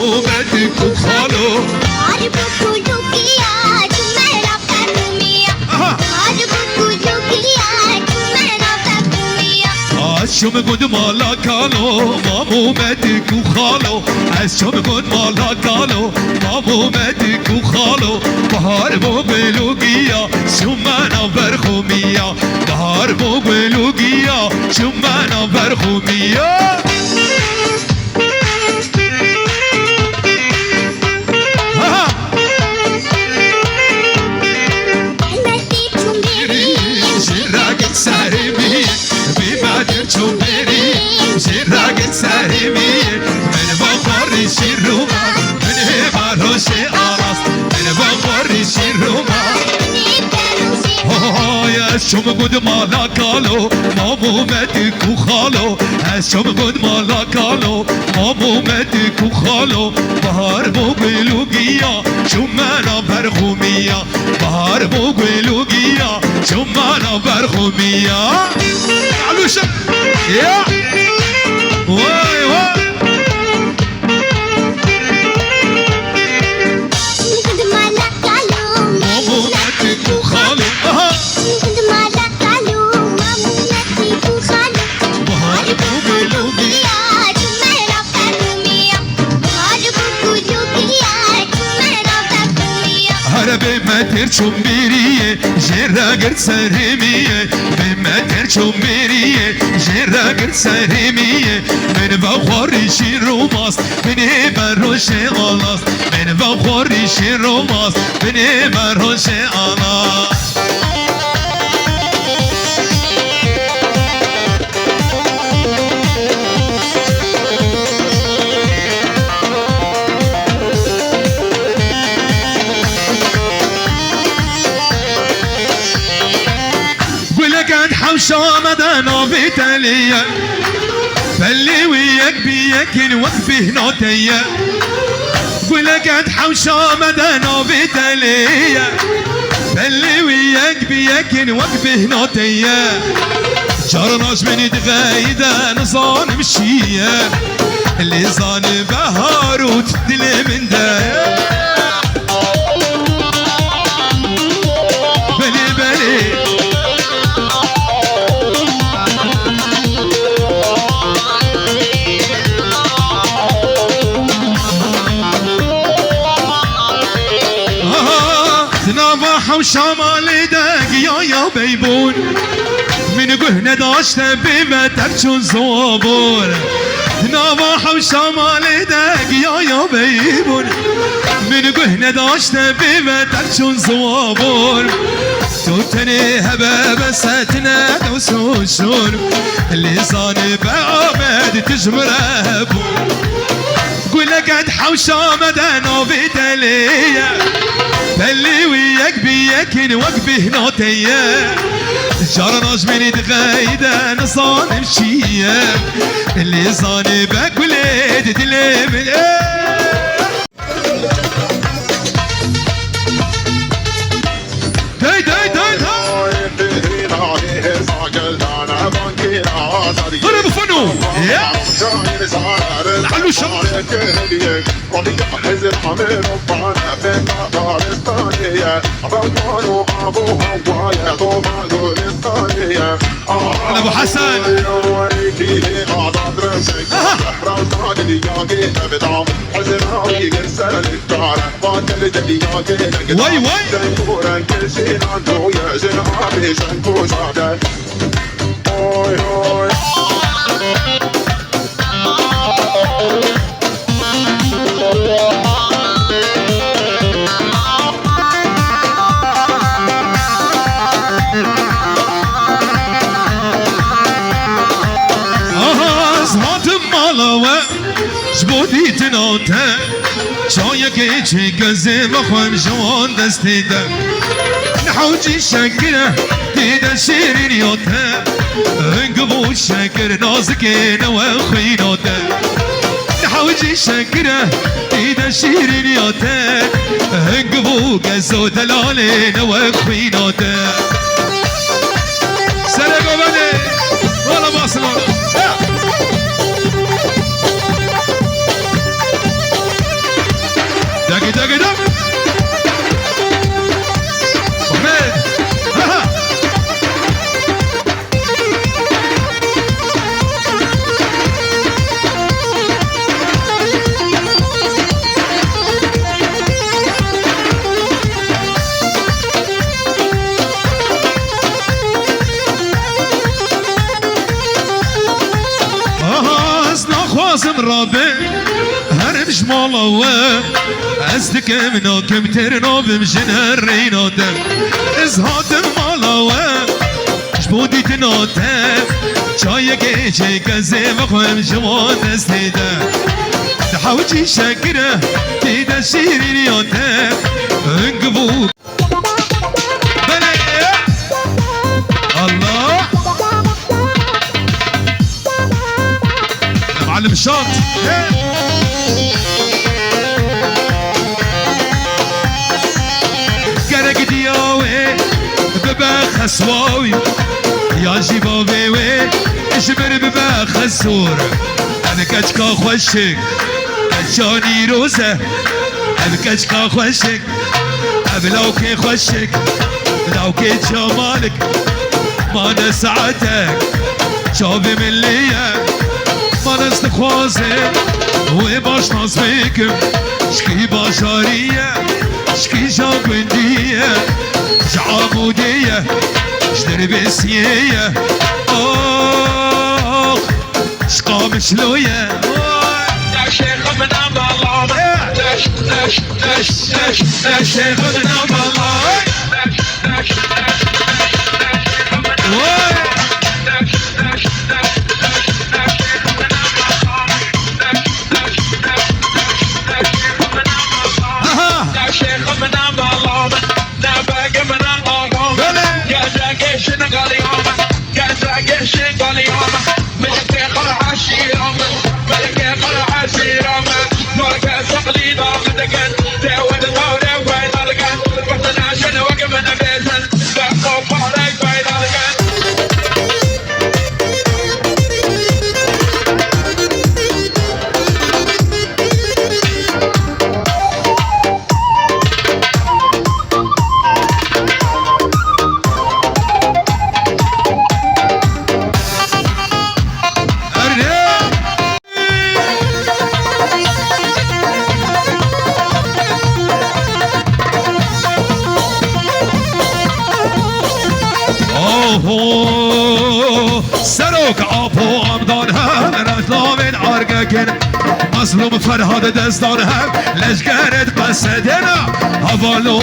مامومتك وخالو عربو كلو كيا جمعنا بكرومية عربو كلو كيا جمعنا بكرومية شو بقول مالا كالو مامومتك وخالو شو بقول مالا كالو مامومتك وخالو بهار مو بلوقيا شو مانا برخومية بهار مو بلوقيا شو مانا برخومية سهمية من بقري شروما من هباروشي أراس من بقري شروما يا شوم قد مالا كالو مامومتك وخالو شوم قد مالا كالو مامومتك وخالو بهار مو بلوقيا شمانا برخومية بهار مو بلوقيا شمانا برخومية علوشة يا واي واي قد مالا كالو مامومتك وخالو قد مالا كالو مامومتك وخالو بهار مو بلوقيا جمعنا بكرومية عربو كلو كيا جمعنا بكرومية هربي متر شمبيرية جرا قرد سرمية بمتر شمبيرية جرا قرد سرمية من بخوري شيروماس من بروشي غلاس من بخوري شيروماس من بروشي غلاس حوشامدنا في تالية فاللي وياك بياك نوقفه نوتية قولك عد حوشامدنا في تالية فاللي وياك بياك نوقفه نوتية جرناش من دغايدة نصان مشية اللي صان بهار وتدلي من داية بلي بلي وشمال داق يا بيبون من قهنا داشت بما ترشون زوبون نواح وشمال داق يا بيبون من قهنا داشت بما ترشون زوبون توتني هباب ساتنا دوسوشون اللي صان بعمد تجمره قولك عد حوشة مدانا بدلية فاللي وياك بياك نوقفه نوتية جرناش من دغايدة نصان مشية اللي صان باك وليد تلم داي داي داي ضرب فنو يا الحلو الشمر ابو حسن واي واي جبودي تنوتا شايك ايشي قزي مخوم جوان دستيدا نحوجي شكرا تيدا شيرين يوتا انقبو شكر نازكين وخينوتا نحوجي شكرا تيدا شيرين يوتا انقبو قزو دلالين وخينوتا سلقوا بني ولا باصلون دق دق محمد ها خواصم رابع هرمش مالوه ازدك منو كم ترنو بمجن هرينوتم ازهاتم مالوه جبودي تنوتم چای گیچه گزه بخوام جوان دستیده تحوجي شاكره تيدا شیرینیوتم انقبو الله معلم شاط قرق دياوي ببا خسواوي يا جيبابي وي اجبر ببا خسور انا كشكا خوشك اجاني روزه انا كشكا خوشك ابلاوكي خوشك بلاوكي جمالك ما نسعتك شوفي من ليا ما نستخوازه وباش نصبيكم شكي باشارية شكي جابندية جعامودية شدر بسيية آخ شقا مشلوية يا شيخ من أمر الله يا شيخ من أمر الله سروك آبو امدان هم رفتام این عرقکن مظلوم فرهاد دستان هم لشگرت قصدنا حوالو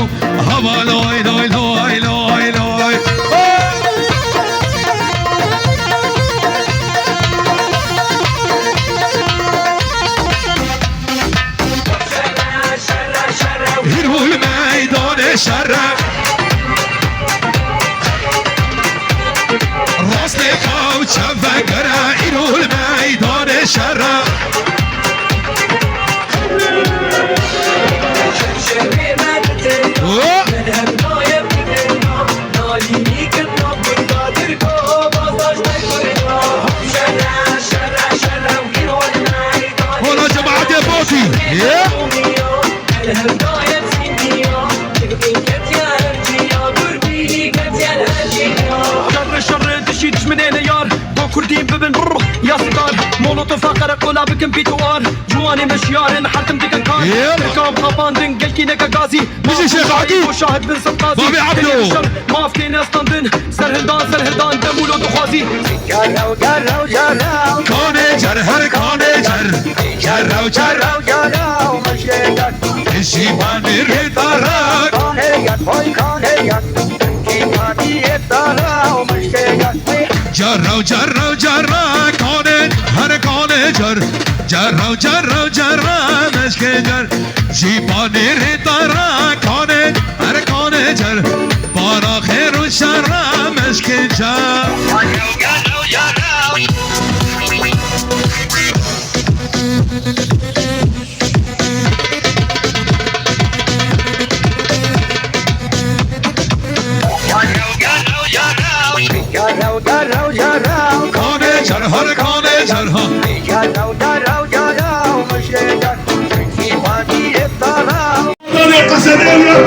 حوالو ایلو ایلو ایلو ایلو هیرو المیدان شرف راست قاو چفقره ایرو المیدان شرف هلا جماعة بوتي كردين ببن بر يا ستار مولوتوف قرق ولا بكم بيتوار جواني مشيار حرتم دكان كان ركاب خاباندن قلكي نكا غازي مشي شيخ عقيل وشاهد بن سلطازي بابي عبدو ما فتين استندن سرهلدان دمولو دخوازي جراو جراو جراو كوني جرهر كوني جراو جراو جراو مشيدك الشيبان الريتارك كوني جد هوي كوني جد كيماني التاراو مشيدك جراو جراو جرا كونن هر كونن جراو جراو جرا مشكي جر جيباني ريتارا كونن هر كونن جر بارا خير وشر مشكي جر جراو جراو کانه جرها کانه جرها جرها جرها مشکل قصد الوطن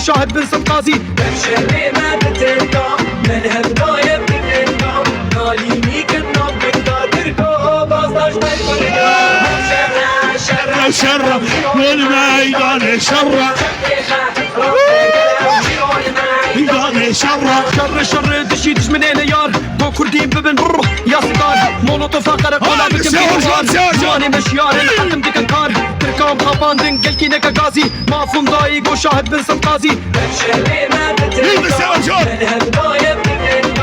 شاهد بن سمقازي بمشري ما بتلقى منهب ضايب بتلقى ناليني كنا بقدركو بازداش بالفرقة شرع شرع والميدان شرع ميدان شرع شر دشي دش من هنا يار بو كردين ببن برو يا سكار مولوتوف قرا كولا بكم جواني مشيار حتم ديك الكار تركام خاباندن قلكي نكا غازي ما فون ضايق وشاهد بن سمقازي بمشري ما بتلقى منهب ضايب بتلقى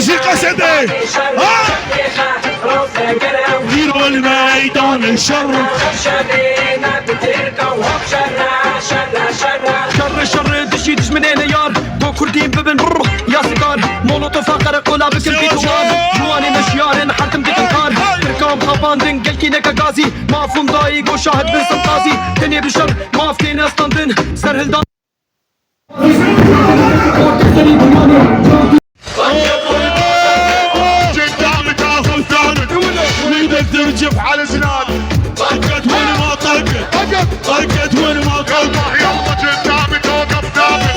ماشي قسدي ديروا الميدان الشر شر شر دشي دش من هنا يار بو كردين ببن برر يا سكار مولوتو فقر قولا بكن بيتوار جواني مشيار حركم ديك انكار تركام خاباندن قلكي نكا غازي ما فهم ضايق وشاهد بن سمطازي دنيا بشر ما فتين استندن سرهل قدامك اخذ ثانك ويدك ترجف على زناد طقت وين ما طقت طقت وين ما طقت يلا قدامك وقف ثابت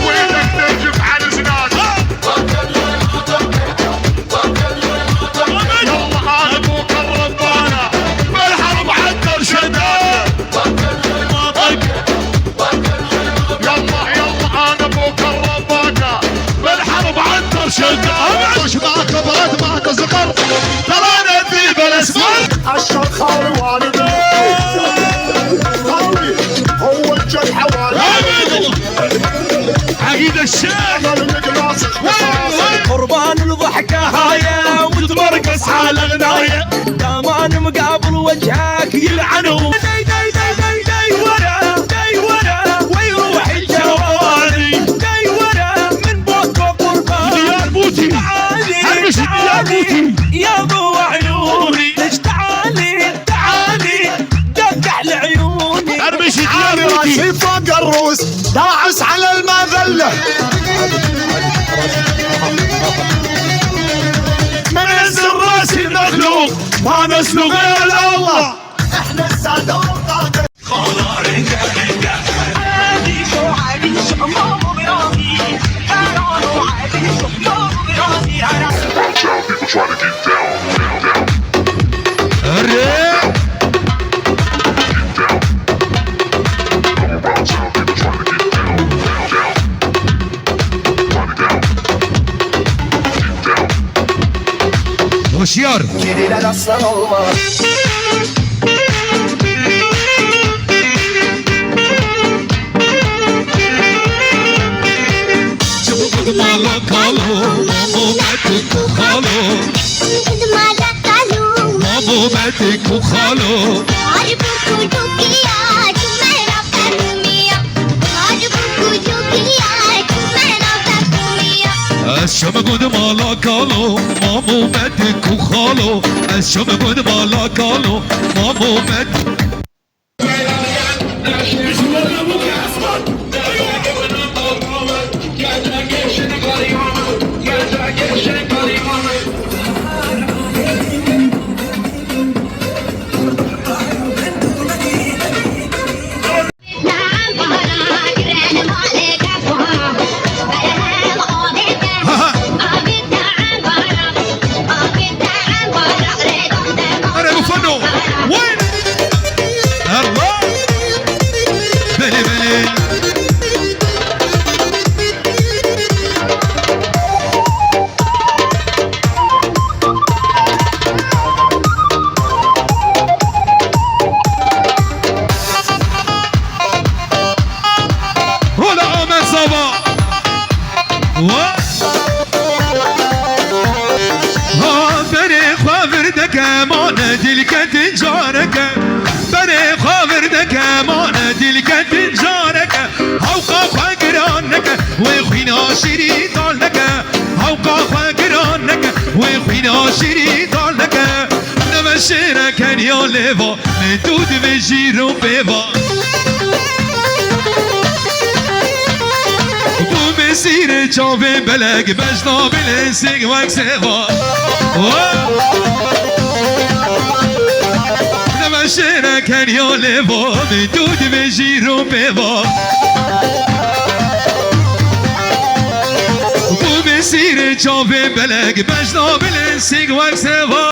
ويدك ترجف على زناد يلا انا ابوك الربانه بالحرب عدل شداده ما طق يلا انا ابوك الربانه بالحرب عدل شداده وش معك بغيت معك زقر ترانا في بالاسفل الشرخاوي والدي هو الجرح والدي عقيد الشيخ قربان الضحكة هاية وتمرقص على غناية دامان مقابل وجهك يلعنوا داي داي داي داي داي ورا ويروح الجواري داي ورا من بوك وقربان ديار بوتي هرمش ديار بوتي يا ضو عيوني ليش تعالي دقع لعيوني هرمش ديار بوتي فوق الروس داعس على المذلة منزل راسي مخلوق ما نسلو غير الله احنا السادة والقادة Downtown people trying to get down. Come around town, people trying to get down. Get down. هوشيار Geriler aslan olmaz مامومتك وخالو الشم قد مالا كالو مامومتك وخالو الشم قد مالا كالو مامومتك انا بفنو وين الله بلي بلي ولا عمل صبا بني خافردك ما ندلك تنجارك بني خافردك ما ندلك تنجارك هوقا فقرانك ويخينا شريطانك هوقا فقرانك ويخينا شريطانك نمشيرك يا ليفا ندود بجيرو بيفا مسير جاوي بلق بجنا بالانسيق وكسيفا نمشينا كان يا ليفا بدود بجيرو بيفا مسير جاوي بلق بجنا بالانسيق وكسيفا